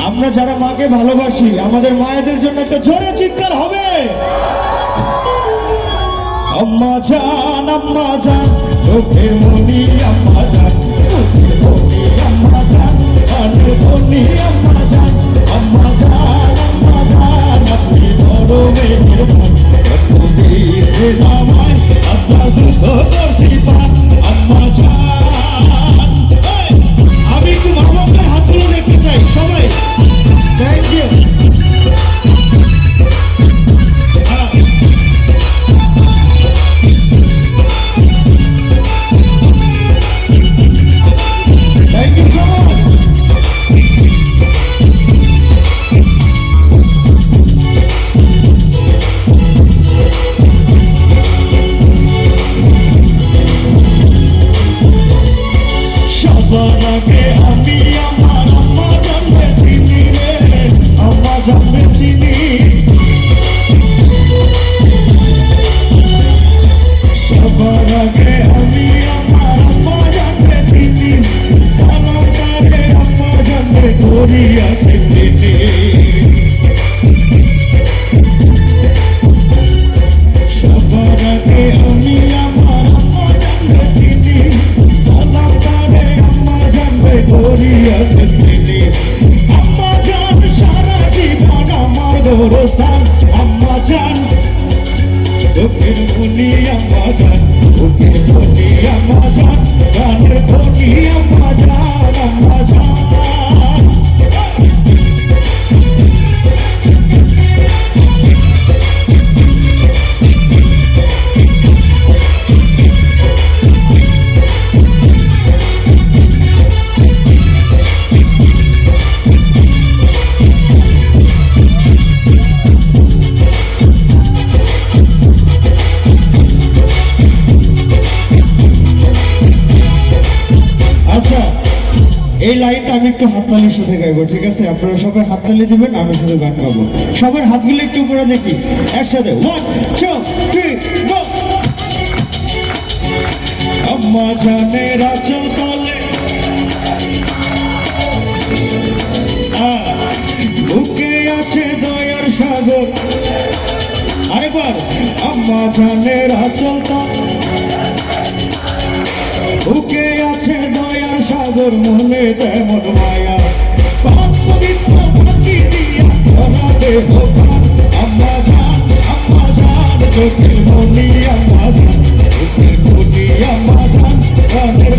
আমরা যারা মাকে ভালোবাসি আমাদের মায়েদের জন্য একটা জোরে চিৎকার হবে। আম্মা জান চোখের মনি আম্মা জান, চোখের মনি আম্মা জান, কানের মনি আম্মা জান, আম্মা জান আপনি বড় মেয়ের মন, কতদিন আমায় আপনার দুঃখ দর্শি পান। আম্মা জান, আমি একটু মামাকে হাত তুলে দেখতে চাই সবাই। Thank you. আমি আমার আম্মা জানবে চিনি রে, আম্মা জানবে চিনি। সবার আগে আমি আমার আম্মা জানবে চিনি, সালাম করে আম্মা জানবে করি আছে চিনি। সবার আগে আমি আমার আম্মা জানবে চিনি, সালাম করে আম্মা জানবে করি আছে চিনি। আম্মা জান সারা জীবন আমার গোরস্থান, আম্মা জান চোখের মনি আম্মা জান, চোখের মনি আম্মা জান, কানের মনি আম্মা জান, আম্মা জান। আচ্ছা, এই লাইনটা আমি একটু হাততালির সাথে গাইবো, ঠিক আছে? আপনারা সবাই হাততালি দিবেন, আমি শুধু গান গাবো। সবার হাতগুলো একটু উপরে দেখি একসাথে। 1 2 3 গো। আম্মা জানের আঁচল তলে বুকে আছে দয়ার সাগর। আরেকবার, আম্মা জানের আঁচল তলে বুকে আছে দয়ার সাগর, মনে তেমন মায়া পবিত্র মাটি দিয়া ধরা দেহ প্রাণ। আম্মা জান চোখের মনি আম্মা জান, চোখের মনি আম্মা জান, কানের